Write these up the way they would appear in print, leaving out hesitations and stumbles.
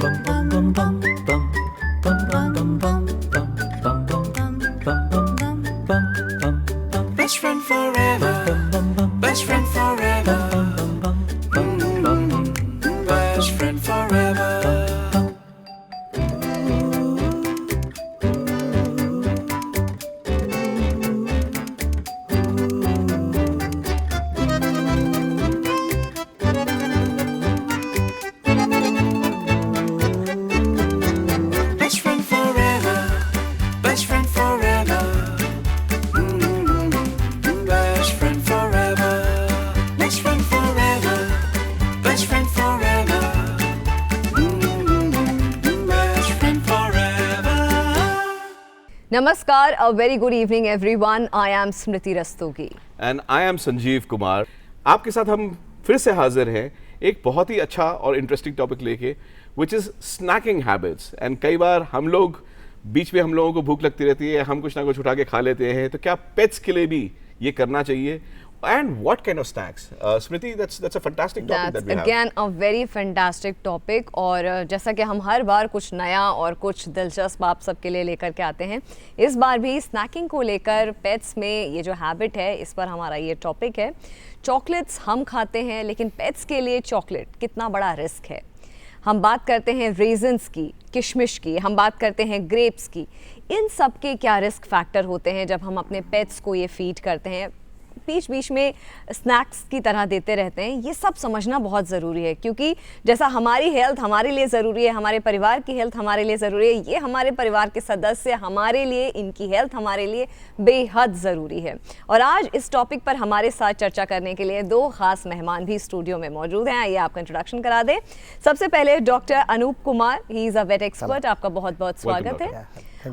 Best friend forever. Best friend forever. Best friend forever. Best friend forever. Best friend forever. Best friend forever. Best friend forever. Best friend forever. Best friend forever. नमस्कार, a very good evening everyone. I am Smriti Rastogi and I am Sanjeev Kumar. आपके साथ हम फिर से हाजिर हैं एक बहुत ही अच्छा और इंटरेस्टिंग टॉपिक लेके, which is snacking habits. And कई बार हम लोग बीच में हम लोगों को भूख लगती रहती है, हम कुछ ना कुछ उठा के खा लेते हैं, तो क्या पेट्स के लिए भी ये करना चाहिए? And what kind of snacks? Smriti, that's a fantastic topic that we have. Again a very fantastic topic. और जैसा कि हम हर बार कुछ नया और कुछ दिलचस्प आप सबके लिए लेकर के आते हैं, इस बार भी स्नैकिंग को लेकर पेट्स में ये जो हैबिट है, इस पर हमारा ये टॉपिक है। चॉकलेट्स हम खाते हैं, लेकिन पेट्स के लिए चॉकलेट कितना बड़ा रिस्क है। हम बात करते हैं रेजन्स की, किशमिश की, हम बात करते हैं ग्रेप्स की। इन सब के क्या रिस्क फैक्टर होते हैं जब हम अपने पेट्स को ये फीड करते हैं, बीच बीच में स्नैक्स की तरह देते रहते हैं? ये सब समझना बहुत ज़रूरी है, क्योंकि जैसा हमारी हेल्थ हमारे लिए ज़रूरी है, हमारे परिवार की हेल्थ हमारे लिए ज़रूरी है, ये हमारे परिवार के सदस्य हमारे लिए, इनकी हेल्थ हमारे लिए बेहद ज़रूरी है। और आज इस टॉपिक पर हमारे साथ चर्चा करने के लिए दो खास मेहमान भी स्टूडियो में मौजूद हैं। आइए आपका इंट्रोडक्शन करा दें। सबसे पहले doctor Anup Kumar, he is a vet expert. आपका बहुत बहुत स्वागत है।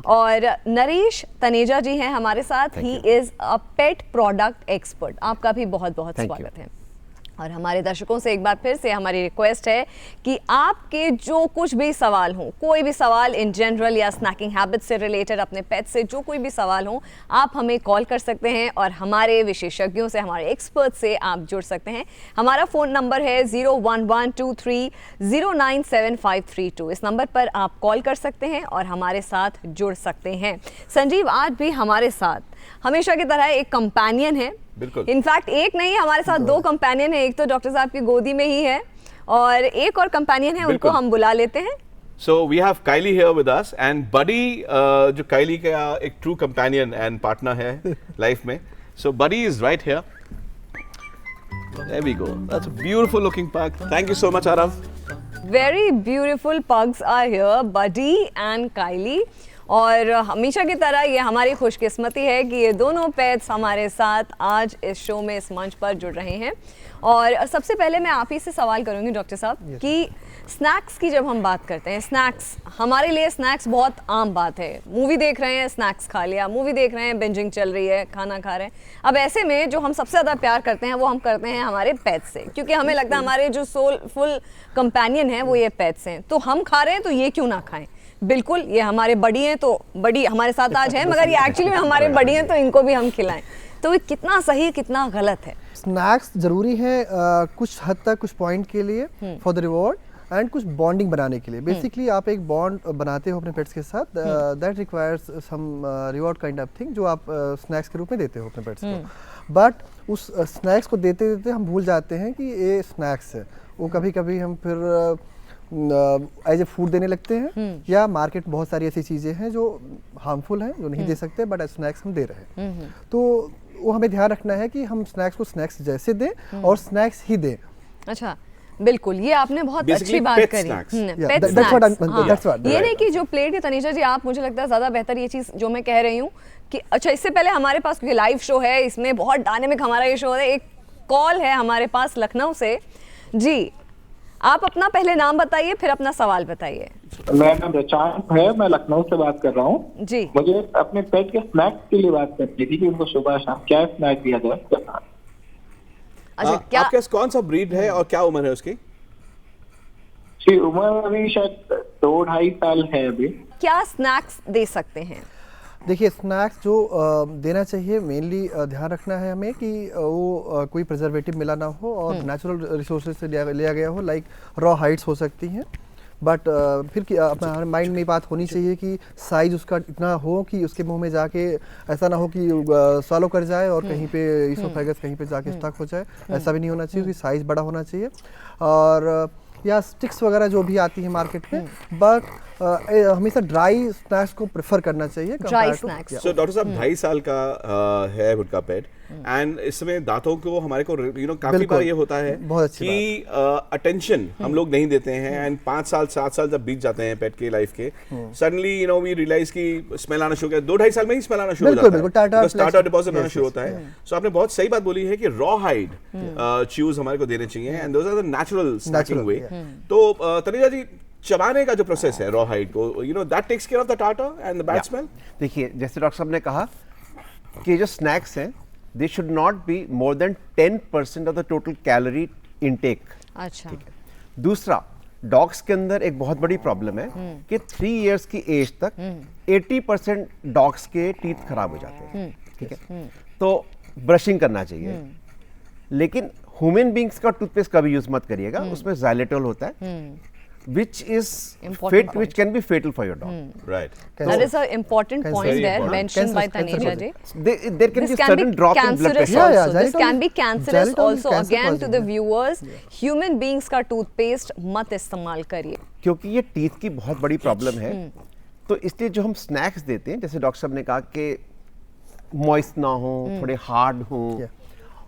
और नरेश तनेजा जी हैं हमारे साथ, he is a pet product expert. आपका भी बहुत बहुत स्वागत है। और हमारे दर्शकों से एक बार फिर से हमारी रिक्वेस्ट है कि आपके जो कुछ भी सवाल हों, कोई भी सवाल इन जनरल या स्नैकिंग हैबिट से रिलेटेड, अपने पेट से जो कोई भी सवाल हो, आप हमें कॉल कर सकते हैं और हमारे विशेषज्ञों से, हमारे एक्सपर्ट से आप जुड़ सकते हैं। हमारा फ़ोन नंबर है 011230975532। इस नंबर पर आप कॉल कर सकते हैं और हमारे साथ जुड़ सकते हैं। संजीव, आज भी हमारे साथ हमेशा की तरह एक कंपेनियन है। बिल्कुल। इनफैक्ट एक नहीं, हमारे साथ दो कंपेनियन है। एक तो डॉक्टर साहब की गोदी में ही है और एक और कंपेनियन है, उनको हम बुला लेते हैं। So we have Kylie here with us and Buddy, जो Kylie का एक true companion and partner है लाइफ में. So Buddy is right here. There we go. That's a beautiful looking pug. Thank you so much, Arav. Very beautiful pugs are here, Buddy and Kylie. और हमेशा की तरह ये हमारी खुशकिस्मती है कि ये दोनों पेट्स हमारे साथ आज इस शो में, इस मंच पर जुड़ रहे हैं। और सबसे पहले मैं आप ही से सवाल करूंगी डॉक्टर साहब कि स्नैक्स की जब हम बात करते हैं, स्नैक्स हमारे लिए, स्नैक्स बहुत आम बात है। मूवी देख रहे हैं, स्नैक्स खा लिया, मूवी देख रहे हैं, बिंजिंग चल रही है, खाना खा रहे हैं। अब ऐसे में जो हम सबसे ज़्यादा प्यार करते हैं वो हम करते हैं हमारे पेट्स से, क्योंकि हमें लगता है हमारे जो सोलफुल कंपेनियन है वो ये पेट्स हैं। तो हम खा रहे हैं तो ये क्यों ना खाएं? बिल्कुल, ये हमारे बड़ी हैं तो बड़ी हमारे साथ आज है, मगर ये एक्चुअली में हमारे बड़ी हैं तो इनको भी हम खिलाएं। तो ये कितना सही, कितना गलत है? स्नैक्स जरूरी है कुछ हद तक, कुछ पॉइंट के लिए, फॉर द रिवॉर्ड एंड कुछ बॉन्डिंग बनाने के लिए। बेसिकली आप एक बॉन्ड बनाते हो अपने पेट्स के साथ, that requires some reward kind of thing, जो आप स्नैक्स के रूप में देते हो अपने पेट्स को। बट उस स्नैक्स को देते देते हम भूल जाते हैं कि ये स्नैक्स है। वो कभी कभी हम फिर एज ए फूड देने लगते हैं, या मार्केट बहुत सारी ऐसी चीज़ें हैं जो हार्मफुल हैं, जो नहीं दे सकते, बट स्नैक्स हम दे रहे हैं। तो वो हमें ध्यान रखना है कि हम स्नैक्स को स्नैक्स जैसे दें और स्नैक्स ही दें। अच्छा, बिल्कुल, ये आपने बहुत अच्छी बात करी। पेट स्नैक्स, ये नहीं कि जो प्लेट है तनीजा जी, आप, मुझे लगता है ज़्यादा बेहतर ये चीज़ जो मैं कह रही हूँ कि अच्छा, इससे पहले हमारे पास, क्योंकि लाइव शो है, इसमें बहुत डायनेमिक हमारा ये शो है, एक कॉल है हमारे पास लखनऊ से। जी, आप अपना पहले नाम बताइए, फिर अपना सवाल बताइए। मेरा नाम रचान है, मैं लखनऊ से बात कर रहा हूँ जी। मुझे अपने पेट के स्नैक्स के लिए बात करनी थी कि उनको सुबह शाम क्या स्नैक दिया जाए। अच्छा, क्या आपके पास कौन सा ब्रीड है और क्या उम्र है उसकी? जी, उम्र अभी शायद 2-2.5 साल है अभी। क्या स्नैक्स दे सकते हैं? देखिए, स्नैक्स जो देना चाहिए, मेनली ध्यान रखना है हमें कि वो कोई प्रिजर्वेटिव मिला ना हो और नेचुरल रिसोर्सेज से लिया गया हो, लाइक रॉ हाइट्स हो सकती हैं, बट फिर अपना माइंड में ये बात होनी चाहिए कि साइज उसका इतना हो कि उसके मुंह में जाके ऐसा ना हो कि सॉलो कर जाए और कहीं पे इसोफेगस कहीं पे जाके स्टक हो जाए, ऐसा भी नहीं होना चाहिए, उसकी साइज बड़ा होना चाहिए। और या स्टिक्स वगैरह जो भी आती है मार्केट में, बट हमेशा ड्राई स्नैक्स को प्रेफर करना चाहिए dry compared to- snacks so doctor साहब 2.5 साल का है उनका पेट एंड इसमें दांतों को हमारे को काफी बिल्कुल, बार ये होता है बहुत अच्छी कि अटेंशन हम लोग नहीं देते हैं एंड 5 साल 7 साल जब बीत जाते हैं पेट के लाइफ के, सडनली वी रियलाइज कि स्मेल आना शुरू हो गया, 2-2.5 साल में ही स्मेल आना शुरू हो बिल्कुल, जाता बिल्कुल, टाटा है, स्टार्टर फ्लैश- डिपॉजिट आना yes, शुरू yes, होता है। सो आपने बहुत सही बात बोली है कि रॉ हाइड च्यूज हमारे को देने चाहिए and those are the natural snacking way. तो तनुजा जी, चबाने का जो प्रोसेस है रॉ हाइड को, that takes care of the tartar and the bad smell. देखिए, जैसे डॉक्टर साहब ने कहा कि जो स्नैक्स हैं they should not be more than 10% of the total calorie intake. अच्छा, दूसरा, डॉग्स के अंदर एक बहुत बड़ी प्रॉब्लम है कि 3 इयर्स की एज तक 80% डॉग्स के टीथ खराब हो जाते हैं, ठीक है, तो ब्रशिंग करना चाहिए। लेकिन ह्यूमन बींग्स का टूथपेस्ट कभी यूज मत करिएगा, उसमें xylitol होता है which is Important point. which can be fatal for your dog. Right, that is an important point Very there important. mentioned by Cancer Taneja ji. There can This be can sudden be drop in blood cancerous pressure. Yeah, yeah, also. This xylitol can be is- cancerous xylitol is also. cancer Again, to the causing, viewers, human beings का toothpaste मत इस्तेमाल करिए। क्योंकि ये teeth की बहुत बड़ी problem है, तो इसलिए जो हम स्नैक्स देते हैं, जैसे डॉक्टर साहब ने कहा कि मॉइस्ट ना हो, थोड़े हार्ड हो,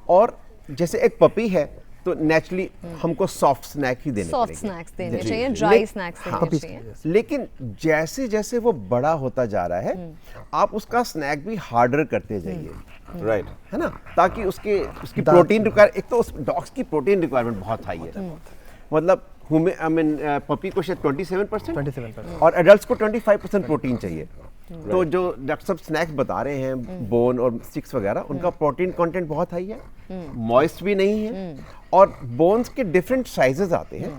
और जैसे एक पपी है तो नेचुरली हमको सॉफ्ट स्नैक ही देने सॉफ्ट पड़ेंगे। स्नैक्स देने जी। चाहिए, ड्राई ले- स्नैक्स हाँ, देने चाहिए। लेकिन जैसे जैसे वो बड़ा होता जा रहा है, आप उसका स्नैक भी हार्डर करते जाइए, राइट। है ना, ताकि उसकी प्रोटीन रिक्वायर, एक तो उस डॉग्स की प्रोटीन रिक्वायरमेंट बहुत हाई है, मतलब पपी को शायद 27% 27% और एडल्ट्स को 25% प्रोटीन चाहिए। तो जो डॉक्टर साहब स्नैक्स बता रहे हैं, बोन और स्टिक्स वगैरह, उनका प्रोटीन कंटेंट बहुत हाई है, मॉइस्ट भी नहीं है, और बोन्स के डिफरेंट साइजेस आते हैं,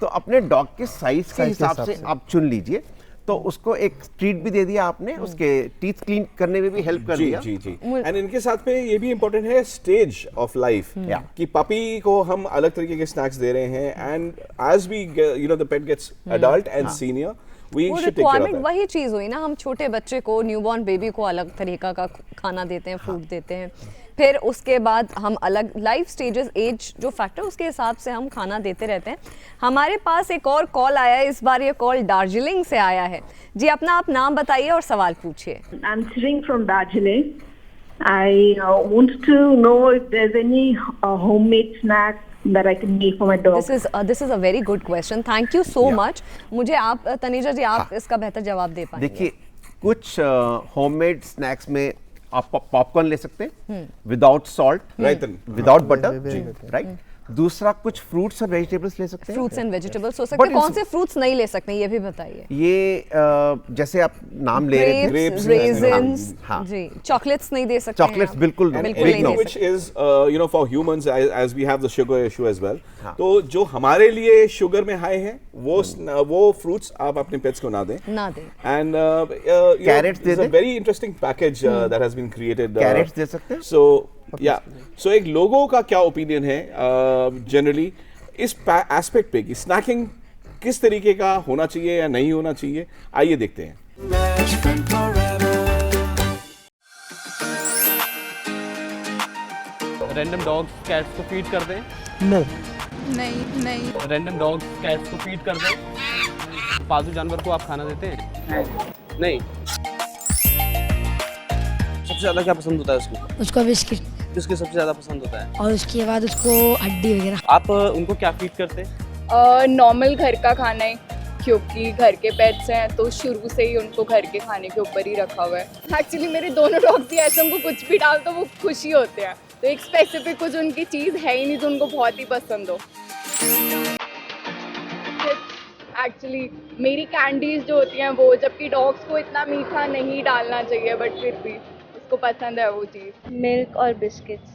तो अपने डॉग के साइज के हिसाब से आप चुन लीजिए। तो उसको एक ट्रीट भी दे दिया आपने, उसके टीथ क्लीन करने में भी हेल्प कर जी दिया। जी जी। एंड इनके साथ में ये भी इम्पोर्टेंट है स्टेज ऑफ लाइफ, कि पपी को हम अलग तरीके के स्नैक्स दे रहे हैं and as we the pet gets adult and senior we वो should take care of requirement that. वही चीज़ हुई ना, हम छोटे बच्चे को, न्यूबॉर्न बेबी को अलग तरीका का खाना देते हैं, फूड देते हैं, फिर उसके बाद हम अलग लाइफ स्टेजेस, एज जो फैक्टर, उसके हिसाब से हम खाना देते रहते हैं। हमारे पास एक और कॉल आया है, इस बार ये कॉल दार्जिलिंग से आया है। जी, अपना आप नाम बताइए और सवाल पूछिए। I'm sitting from Darjeeling. I want to know if there's any homemade snack that I can make for my dog. This is a very good question, thank you so much. मुझे आप तनीजा जी, आप इसका बेहतर जवाब दे पाएंगे। देखिए, कुछ होममेड स्नैक्स में आप पॉपकॉर्न ले सकते हैं without salt, Right. Without butter, right. दूसरा, कुछ फ्रूट्स और वेजिटेबल्स ले सकते हैं। फ्रूट्स एंड वेजिटेबल्स हो सकते हैं, But कौन in- से फ्रूट्स नहीं ले सकते हैं ये भी बताइए। ये जैसे आप नाम ले रहे थे, ग्रेप्स, grapes, रेजिन्स, हाँ। जी, चॉकलेट्स नहीं दे सकते हैं चॉकलेट्स आप। बिल्कुल And बिल्कुल नहीं anything दे which सकते। is for humans as we have the sugar issue as well, हाँ। तो जो हमारे लिए शुगर में हाई है वो फ्रूट्स आप अपने पेट्स को ना दें। ना दें। And Carrots they there's a दें। very interesting package that has been created. Carrots दे सकते हैं। So so एक लोगों का क्या ओपिनियन है जनरली इस एस्पेक्ट पे कि स्नैकिंग किस तरीके का होना चाहिए या नहीं होना चाहिए, आइए देखते हैं। Best friend forever. Random dogs cats को फीड कर दें, नहीं रैंडम डॉग्स कैट्स को फीड कर दें। पालतू जानवर को आप खाना देते हैं? नहीं। सबसे ज़्यादा क्या पसंद होता है उसको? उसको बिस्किट किसके सबसे ज़्यादा पसंद होता है? और उसके बाद उसको हड्डी वगैरह। आप उनको क्या फीड करते हैं? नॉर्मल घर का खाना है, क्योंकि घर के पेट्स हैं तो शुरू से ही उनको घर के खाने के ऊपर ही रखा हुआ है। एक्चुअली मेरे दोनों डॉग्स ही ऐसे, उनको कुछ भी डाल तो वो खुश ही होते हैं, तो एक स्पेसिफिक कुछ उनकी चीज़ है ही नहीं जो उनको बहुत ही पसंद हो। एक्चुअली मेरी कैंडीज जो होती हैं वो, जबकि डॉग्स को इतना मीठा नहीं डालना चाहिए, बट फिर भी उसको पसंद है वो चीज़। मिल्क और बिस्किट्स।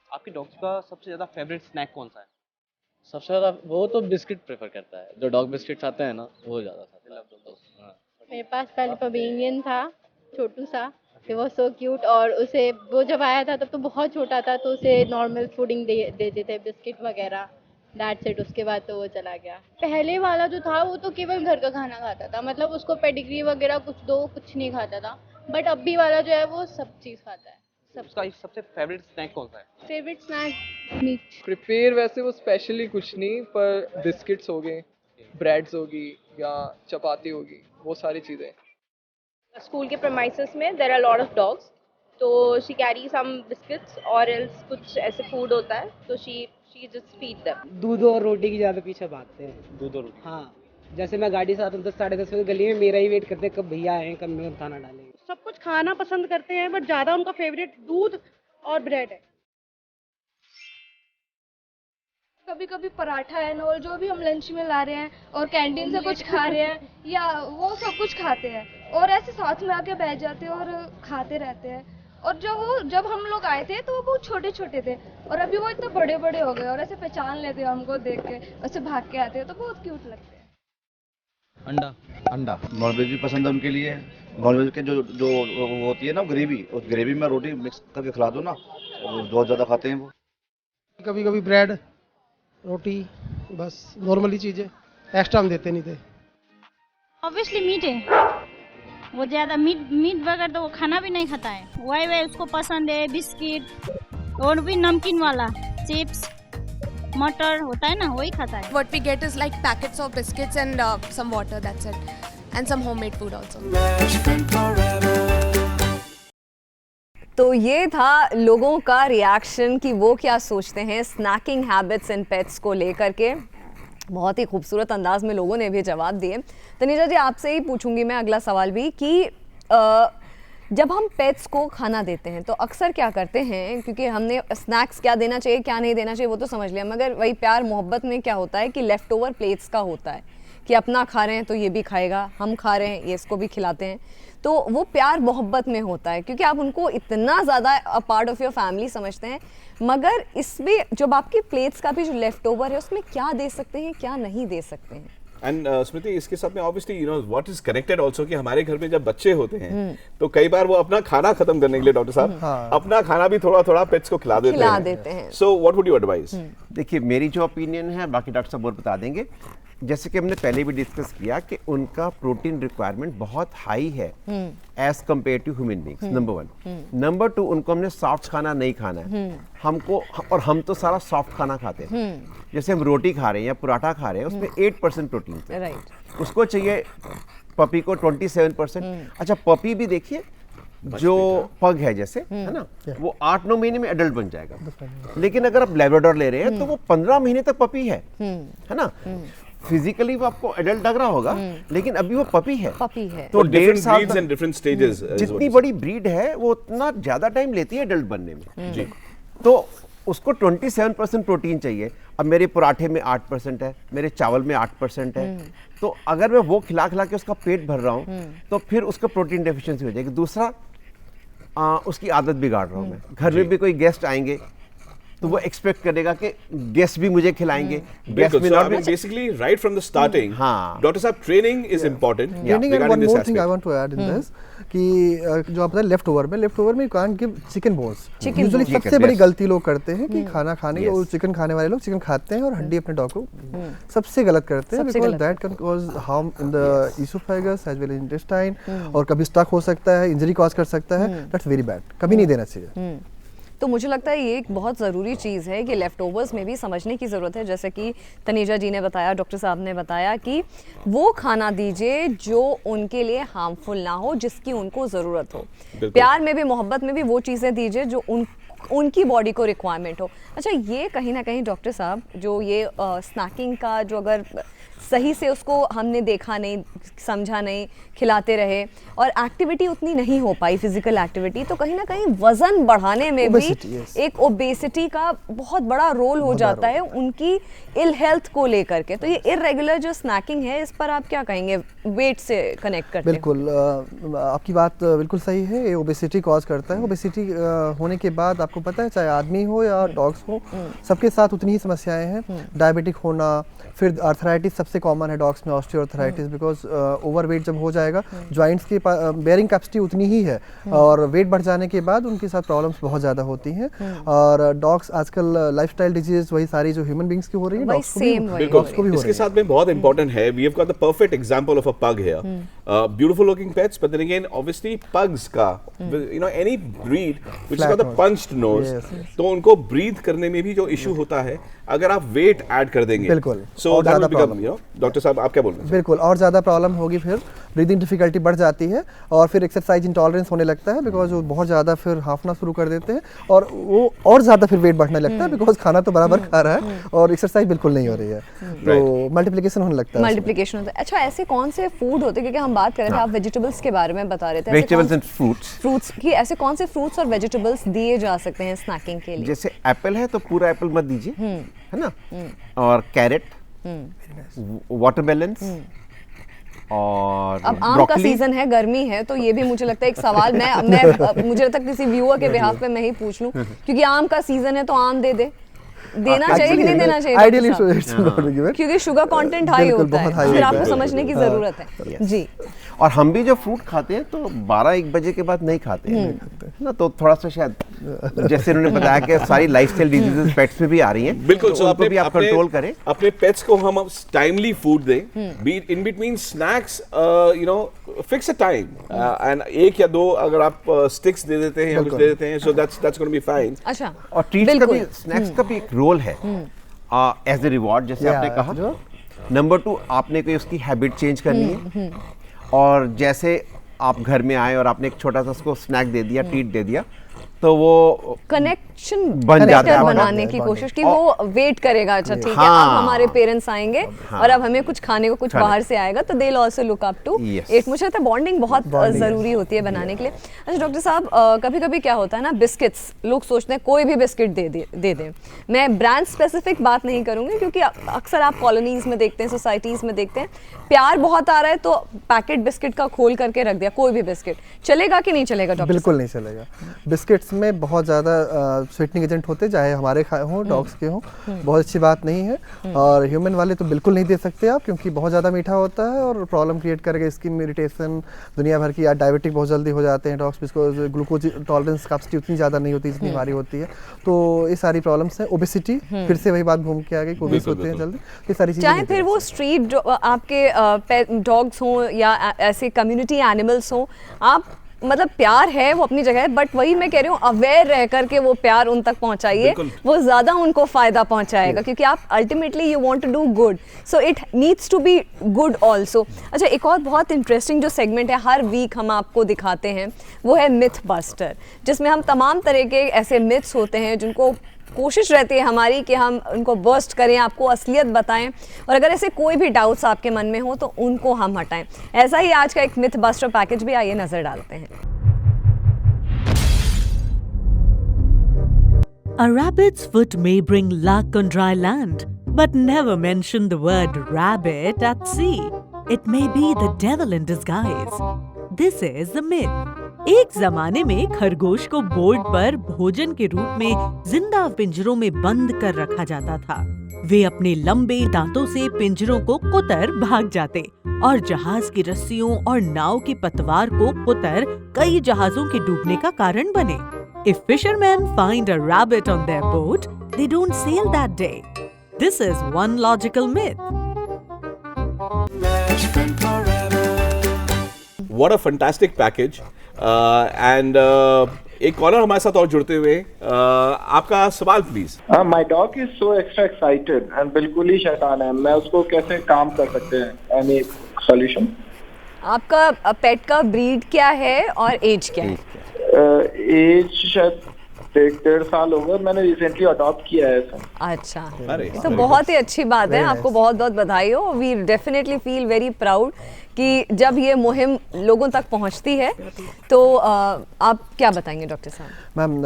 आपके डॉग्स का सबसे ज़्यादा फेवरेट स्नैक कौन सा है? सबसे ज़्यादा वो तो बिस्किट प्रेफर करता है, जो डॉग बिस्किट्स आते हैं ना वो ज़्यादा खाता है। हाँ। मेरे पास पहले पवेलियन था, छोटू सा, फिर वो सो क्यूट, और उसे वो जब आया था तब तो बहुत छोटा था, तो उसे नॉर्मल फूडिंग देते थे, बिस्किट वगैरह। That's it. उसके बाद तो वो चला गया। पहले वाला जो था वो तो केवल घर का खाना खाता था, मतलब उसको पेडिग्री वगैरह कुछ दो कुछ नहीं खाता था, बट अभी वाला जो है वो सब चीज़ खाता है। उसका सबसे फेवरेट स्नैक कौन सा है? Favourite snack meet. प्रिपेयर वैसे वो स्पेशली कुछ नहीं, पर बिस्किट्स हो गए, ब्रेड्स होगी या चपाती होगी, वो सारी चीज़ें। स्कूल के प्रेमाइसेस में there are lot of dogs, तो शी कैरी सम बिस्किट्स और एल्स कुछ ऐसे फूड होता है, तो शी जस्ट फीड देम। दूध और रोटी की ज़्यादा पीछे भागते हैं। दूध और रोटी? हाँ, जैसे मैं गाड़ी से आता हूँ 10 साढ़े 10 बजे गली में, मेरा ही वेट करते हैं कब भैया आए, कब मैं खाना डालेंगे। सब कुछ खाना पसंद करते हैं, बट ज़्यादा उनका फेवरेट दूध और ब्रेड है। कभी कभी पराठा एंड और जो भी हम लंच में ला रहे हैं और कैंटीन से कुछ खा रहे हैं या वो सब कुछ खाते हैं और ऐसे साथ में आके बैठ जाते हैं और खाते रहते हैं। और जब हम लोग आए थे तो वो बहुत छोटे छोटे थे और अभी वो इतने बड़े बड़े हो गए और ऐसे पहचान लेते हैं हमको देख के, ऐसे भाग के आते हैं, तो बहुत क्यूट लगते हैं। अंडा नॉनवेज भी पसंद है उनके लिए। नॉनवेज के जो जो वो होती है ना ग्रेवी, उस ग्रेवी में रोटी मिक्स करके खिला दो ना, बहुत ज़्यादा खाते हैं वो। कभी कभी ब्रेड रोटी, बस नॉर्मली चीज़ें, एक्स्ट्रा हम देते नहीं थे। ऑब्वियसली मीट है, वो ज़्यादा मीट बगैर तो वो खाना भी नहीं खाता है। वही उसको पसंद है बिस्किट और भी नमकीन वाला चिप्स मटर होता है ना, वही खाता है। What we get is like packets of biscuits and some water, that's it, and some homemade food also. तो ये था लोगों का रिएक्शन कि वो क्या सोचते हैं स्नैकिंग हैबिट्स इन पेट्स को लेकर के। बहुत ही खूबसूरत अंदाज में लोगों ने भी जवाब दिए। तनीजा जी, आपसे ही पूछूंगी मैं अगला सवाल भी कि जब हम पेट्स को खाना देते हैं तो अक्सर क्या करते हैं, क्योंकि हमने स्नैक्स क्या देना चाहिए क्या नहीं देना चाहिए वो तो समझ लिया, मगर वही प्यार मोहब्बत में क्या होता है कि लेफ़्ट ओवर प्लेट्स का होता है कि अपना खा रहे हैं तो ये भी खाएगा, हम खा रहे हैं ये इसको भी खिलाते हैं, तो वो प्यार मोहब्बत में होता है क्योंकि आप उनको इतना ज़्यादा a part of your family समझते हैं। मगर इसमें जब आपकी प्लेट्स का भी जो लेफ़्ट ओवर है उसमें क्या दे सकते हैं क्या नहीं दे सकते हैं। एंड स्मृति, इसके साथ में obviously you know what is connected also कि हमारे घर में जब बच्चे होते हैं तो कई बार वो अपना खाना खत्म करने के लिए डॉक्टर साहब अपना खाना भी थोड़ा थोड़ा पेट्स को खिला देते हैं। So what would you advice? देखिए, मेरी जो ओपिनियन है, बाकी डॉक्टर साहब और बता देंगे, जैसे कि हमने पहले भी डिस्कस किया कि उनका प्रोटीन रिक्वायरमेंट बहुत हाई है as compare to human beings, number 1। Number 2, उनको हमने सॉफ्ट खाना नहीं खाना है हमको, और हम तो सारा सॉफ्ट खाना खाते हैं। जैसे हम रोटी खा रहे हैं या पराठा खा रहे हैं उसमें 8% प्रोटीन है, उसको चाहिए पपी को 27%। अच्छा, पपी भी देखिए जो पग है जैसे है ना, वो 8-9 महीने में एडल्ट बन जाएगा, लेकिन अगर आप लैब्राडोर ले रहे हैं तो वो 15 महीने तक पपी है ना। फिजिकली वो आपको एडल्ट लग रहा होगा लेकिन अभी वो पपी है। तो 1.5 साल डिफरेंट स्टेजेस, जितनी बड़ी ब्रीड है वो उतना ज्यादा टाइम लेती है एडल्ट बनने में जी। तो उसको 27% प्रोटीन चाहिए। अब मेरे पराठे में 8% है, मेरे चावल में 8% है, तो अगर मैं वो खिला खिला के उसका पेट भर रहा हूँ तो फिर उसका प्रोटीन डेफिशिएंसी हो जाएगी। दूसरा, उसकी आदत बिगाड़ रहा हूँ मैं। घर में भी कोई गेस्ट आएंगे तो वो एक्सपेक्ट करेगा कि गेस्ट भी मुझे खिलाएंगे। गेस्ट में not basically right from the starting. Doctor साहब, training is important. Training and one more thing I want to add in this कि जो आप बताए लेफ्ट ओवर में you can't give chicken bones. Usually सबसे बड़ी गलती लोग करते हैं कि खाना खाने के चिकन खाने वाले लोग चिकन खाते हैं और हड्डी अपने डॉग को सबसे गलत करते हैं, because that can cause harm in the oesophagus as well intestine, और कभी स्टक हो सकता है, इंजरी कॉज कर सकता है। दैट्स वेरी बैड, कभी नहीं देना चाहिए। तो मुझे लगता है ये एक बहुत ज़रूरी चीज़ है कि लेफ़्ट ओवर्स में भी समझने की ज़रूरत है। जैसे कि तनीजा जी ने बताया, डॉक्टर साहब ने बताया कि वो खाना दीजिए जो उनके लिए हार्मफुल ना हो, जिसकी उनको ज़रूरत हो। प्यार में भी मोहब्बत में भी वो चीज़ें दीजिए जो उनकी बॉडी को रिक्वायरमेंट हो। अच्छा, ये कहीं ना कहीं डॉक्टर साहब जो ये स्नैकिंग का जो अगर सही से उसको हमने देखा नहीं, समझा नहीं, खिलाते रहे और एक्टिविटी उतनी नहीं हो पाई, फिजिकल एक्टिविटी, तो कहीं ना कहीं वजन बढ़ाने में भी एक ओबेसिटी का बहुत बड़ा रोल हो जाता है उनकी इल हेल्थ को लेकर के। तो ये इरेगुलर जो स्नैकिंग है, इस पर आप क्या कहेंगे वेट से कनेक्ट करते? बिल्कुल, आपकी बात बिल्कुल सही है। ये ओबेसिटी कॉज करता है। ओबेसिटी होने के बाद आपको पता है, चाहे आदमी हो या डॉग्स हो, सबके साथ उतनी ही समस्याएं हैं। डायबिटिक होना, फिर आर्थराइटिस सबसे कॉमन है डॉग्स में, ऑस्टियोआर्थराइटिस, बिकॉज ओवरवेट जब हो जाएगा, जॉइंट्स की बेयरिंग कैपेसिटी उतनी ही है, और वेट बढ़ जाने के बाद उनके साथ प्रॉब्लम्स बहुत ज़्यादा होती हैं। और डॉग्स आजकल लाइफस्टाइल डिजीज वही सारी जो ह्यूमन बींग्स की हो रही है, डॉग्स को भी हो रही है। इसके साथ में बहुत इंपॉर्टेंट है, we have got the perfect example of a pug here, beautiful looking pets, but then again obviously pugs का, you know, any breed which is got the punched nose, तो उनको ब्रीथ करने में भी जो इशू होता है, अगर आप वेट ऐड कर देंगे, बिल्कुल, so that will become, you know, doctor साहब आप क्या बोल रहे हैं? बिल्कुल, और ज़्यादा प्रॉब्लम होगी, फिर ब्रीदिंग डिफिकल्टी बढ़ जाती है, और फिर एक्सरसाइज इंटॉलरेंस होने लगता है, बिकॉज वो बहुत ज़्यादा फिर हाफना शुरू कर देते हैं, और वो और ज़्यादा फिर वेट बढ़ने लगता है, बिकॉज खाना तो बराबर खा रहा है और एक्सरसाइज बिल्कुल नहीं हो रही है, तो मल्टीप्लिकेशन होने लगता है। मल्टीप्लिकेशन होता है। अच्छा, ऐसे कौन से फूड होते हैं, क्योंकि हम बात कर रहे थे, आप वेजिटेबल्स के बारे में बता रहे थे, वेजिटेबल्स एंड फ्रूट्स की, ऐसे कौन से फ्रूट्स और वेजिटेबल्स दिए जा सकते हैं स्नैकिंग के लिए? जैसे एप्पल है तो पूरा एप्पल मत दीजिए, है ना, और कैरेट, वाटरमेलन, और अब आम का सीजन है, गर्मी है, तो ये भी मुझे लगता है एक सवाल मैं मुझे लगता है किसी व्यूअर के बिहाफ पे मैं ही पूछ लूं, क्योंकि आम का सीजन है तो आम देना चाहिए कि नहीं देना चाहिए? आइडियली क्योंकि शुगर कंटेंट हाई होता है, फिर आपको समझने की जरूरत है जी। और हम भी जो फ्रूट खाते हैं तो 12-1 बजे के बाद नहीं खाते हैं ना, तो थोड़ा सा शायद जैसे उन्होंने बताया कि सारी लाइफस्टाइल डिजीजेस पेट्स में भी आ रही हैं, बिल्कुल, तो उनको भी आप कंट्रोल करें, अपने पेट्स को हम टाइमली फूड दें, be in between snacks, you know, fix a time, and 1 या 2 अगर आप स्टिक्स दे देते हैं या कुछ दे देते हैं, so that's gonna be fine. अच्छा, और ट्रीट्स का भी, स्नैक्स का भी एक रोल है एज ए रिवॉर्ड, जैसे आपने कहा। नंबर 2, आपने कोई उसकी हैबिट चेंज करनी है, और जैसे आप घर में आए और आपने एक छोटा सा उसको स्नैक दे दिया, ट्रीट दे दिया, तो वो कनेक्शन जाता है, बनाने की कोशिश की, वो वेट करेगा, अच्छा ठीक है, अब हमारे पेरेंट्स आएंगे और अब हमें कुछ खाने को कुछ बाहर से आएगा, तो they will also look up to it. मुझे लगता है बॉन्डिंग बहुत जरूरी होती है बनाने के लिए। अच्छा डॉक्टर साहब, कभी कभी क्या होता है ना, बिस्किट्स, लोग सोचते हैं कोई भी बिस्किट दे दें। मैं ब्रांड स्पेसिफिक बात नहीं करूंगी, क्योंकि अक्सर आप कॉलोनीज में देखते हैं, सोसाइटीज में देखते हैं, प्यार बहुत आ रहा है तो पैकेट बिस्किट का खोल करके रख दिया, कोई भी बिस्किट चलेगा कि नहीं चलेगा डॉक्टर? बिल्कुल नहीं चलेगा। बिस्किट्स में बहुत ज़्यादा स्वीटनिंग एजेंट होते हैं, चाहे हमारे हों, डॉग्स के हों, बहुत अच्छी बात नहीं है। और ह्यूमन वाले तो बिल्कुल नहीं दे सकते आप, क्योंकि बहुत ज़्यादा मीठा होता है और प्रॉब्लम क्रिएट करेगा, स्किन में इरिटेशन, दुनिया भर की, या डायबिटिक बहुत जल्दी हो जाते हैं dogs, because glucose tolerance capacity उतनी ज़्यादा नहीं होती जितनी हमारी होती है, तो ये सारी प्रॉब्लम्स हैं। ओबेसिटी, फिर से वही बात घूम के आ गई, ओबेस होते हैं जल्दी, ये सारी चीज़ें। चाहे फिर वो स्ट्रीट आपके डॉग्स हों या ऐसे कम्युनिटी एनिमल्स हों, आप मतलब प्यार है वो अपनी जगह है, बट वही मैं कह रही हूँ, अवेयर रह करके वो प्यार उन तक पहुंचाइए, वो ज्यादा उनको फायदा पहुंचाएगा, क्योंकि आप ultimately you want to do good, so it needs to be good also. अच्छा, एक और बहुत इंटरेस्टिंग जो सेगमेंट है, हर वीक हम आपको दिखाते हैं, वो है मिथ बस्टर, जिसमें हम तमाम तरह के ऐसे मिथ्स होते हैं जिनको कोशिश रहती है हमारी कि हम उनको बर्स्ट करें, आपको असलियत बताएं, और अगर ऐसे कोई भी डाउट्स आपके मन में हो तो उनको हम हटाएं। ऐसा ही आज का एक मिथ बस्टर पैकेज भी, आइए नजर डालते हैं। A rabbit's foot may bring luck on dry land, but never mention the word rabbit at sea. It may be the devil in disguise. This is the myth. एक जमाने में खरगोश को बोर्ड पर भोजन के रूप में जिंदा पिंजरों में बंद कर रखा जाता था। वे अपने लंबे दांतों से पिंजरों को कुतर भाग जाते और जहाज की रस्सियों और नाव की पतवार को कुतर कई जहाजों के डूबने का कारण बने। If fishermen find a rabbit on their boat, they don't sail that day. This is one logical myth. What a fantastic package. And एक कॉलर हमारे साथ और जुड़ते हुए, आपका सवाल please. My dog is so extra excited and बिल्कुल ही शैतान है, मैं उसको कैसे काम कर सकते हैं? Any solution? आपका पेट का ब्रीड क्या है और एज क्या है? एज शायद 1.5 साल हो गए, मैंने रिसेंटली अडॉप्ट किया है सर। अच्छा, तो बहुत ही अच्छी बात है, आपको बहुत बहुत बधाई हो। We definitely feel very proud कि जब ये मुहिम लोगों तक पहुंचती है तो आप क्या बताएंगे डॉक्टर साहब? मैम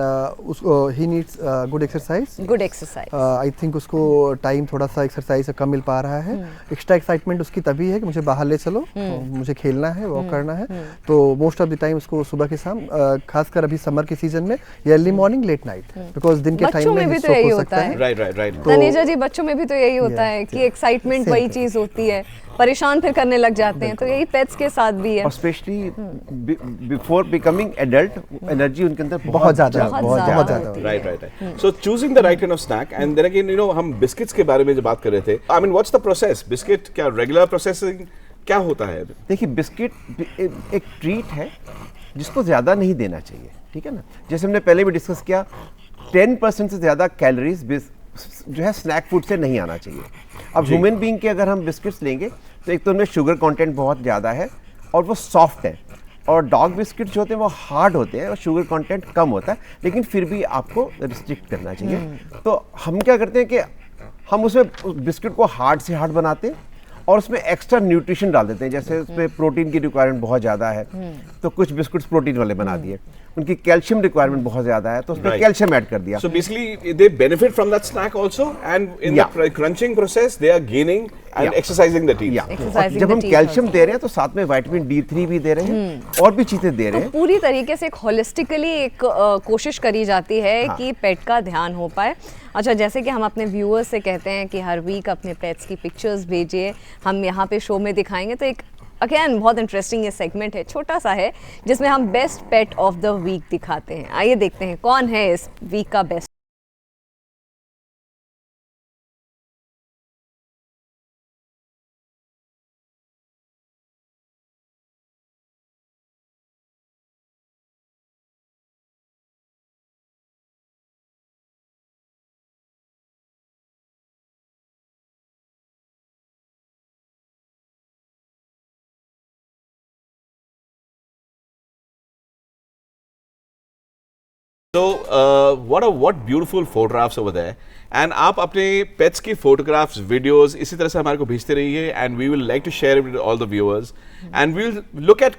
उसको he needs good exercise. Good exercise. I think उसको टाइम थोड़ा सा एक्सरसाइज से कम मिल पा रहा है। एक्स्ट्रा एक्साइटमेंट उसकी तभी है कि मुझे बाहर ले चलो, मुझे खेलना है, वॉक करना है। तो मोस्ट ऑफ द टाइम उसको सुबह के शाम, खासकर अभी समर के सीजन में, या early morning late night, because दिन के टाइम में भी तो यही होता है। राइट। तनेजा जी, बच्चों में भी तो यही होता है कि एक्साइटमेंट वही चीज होती है, परेशान फिर करने लग जाते हैं। तो यही पेट्स के साथ भी है। और specially before becoming adult energy उनके अंदर बहुत ज्यादा right. So choosing the right kind of snack and then again हम बिस्किट्स के बारे में जब बात कर रहे थे, I mean what's the process? Biscuit क्या रेगुलर प्रोसेसिंग क्या होता है? देखिए, बिस्किट एक ट्रीट है जिसको ज़्यादा नहीं देना चाहिए, ठीक है ना। जैसे हमने पहले भी डिस्कस किया, 10% से ज़्यादा कैलोरीज जो है स्नैक फूड से नहीं आना चाहिए। अब ह्यूमन बीइंग के अगर हम बिस्किट्स लेंगे तो एक तो उनमें शुगर कंटेंट बहुत ज़्यादा है और वो सॉफ्ट है, और डॉग बिस्किट जो होते हैं वो हार्ड होते हैं और शुगर कंटेंट कम होता है, लेकिन फिर भी आपको रिस्ट्रिक्ट करना चाहिए। तो हम क्या करते हैं कि हम उसमें बिस्किट को हार्ड से हार्ड बनाते हैं और उसमें एक्स्ट्रा न्यूट्रिशन डाल देते हैं। जैसे उसमें प्रोटीन की रिक्वायरमेंट बहुत ज़्यादा है तो कुछ बिस्कुट्स प्रोटीन वाले बना दिए, उनकी कैल्शियम रिक्वायरमेंट बहुत ज़्यादा है तो उसमें कैल्शियम ऐड कर दिया। So basically they benefit from that snack also, and in the crunching process they are gaining and exercising the teeth. जब हम कैल्शियम दे रहे हैं तो साथ में विटामिन D3 भी दे रहे हैं और भी चीज़ें दे रहे हैं। पूरी तरीके से एक होलिस्टिकली एक कोशिश करी जाती है कि पेट का ध्यान हो पाए। अच्छा, जैसे कि हम अपने व्यूअर्स से कहते हैं कि हर वीक अपने पेट्स की पिक्चर्स भेजिए, हम यहाँ पे शो में दिखाएंगे। तो एक अगेन बहुत इंटरेस्टिंग ये सेगमेंट है, छोटा सा है, जिसमें हम best pet of the week दिखाते हैं। आइए देखते हैं कौन है इस वीक का best. So what beautiful photographs over there, and आप अपने पेट्स की फोटोग्राफ्स, वीडियोस इसी तरह से हमारे को भेजते रहिए, and we will like to share it with all the viewers, and we'll look at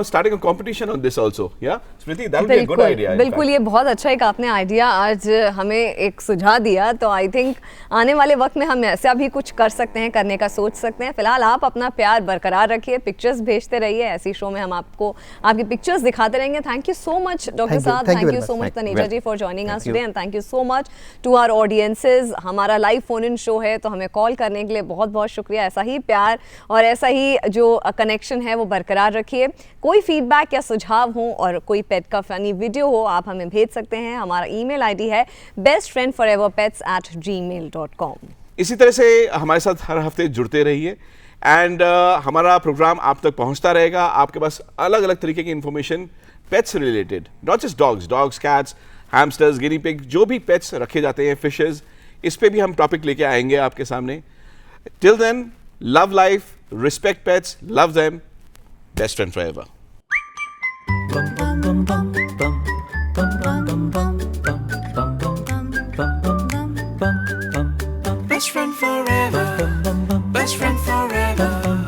starting a competition on this also. Yeah, Smriti, that would be a good idea. बिल्कुल, ये बहुत अच्छा एक आपने आइडिया आज हमें एक सुझाव दिया। तो आई थिंक आने वाले वक्त में हम ऐसा भी कुछ कर सकते हैं, करने का सोच सकते हैं। फिलहाल आप अपना प्यार बरकरार रखिए, पिक्चर्स भेजते रहिए, ऐसी शो में हम आपको आपकी पिक्चर्स दिखाते रहेंगे। Thank you so much doctor साहब, thank you so much Taneja ji for joining us today, and thank you so much to our audiences. हमारा लाइव फोन इन शो है तो हमें कॉल करने के लिए बहुत बहुत शुक्रिया। ऐसा ही प्यार और ऐसा ही जो कनेक्शन है वो बरकरार रखिए। कोई फीडबैक या सुझाव हो और कोई पेट का फनी वीडियो हो, आप हमें भेज सकते हैं। हमारा ईमेल आईडी है bestfriendforeverpets@gmail.com। इसी तरह से हमारे साथ हर हफ्ते जुड़ते रहिए, एंड हमारा प्रोग्राम आप तक पहुंचता रहेगा। आपके पास अलग अलग तरीके की इंफॉर्मेशन पेट्स से related, not just dogs, cats, hamsters, guinea pig, जो भी पेट्स रखे जाते हैं, फिशेस, इस पे भी हम टॉपिक लेके आएंगे आपके सामने। Till then, love life, respect pets, love them, best friend forever. Best friend forever. Best friend forever.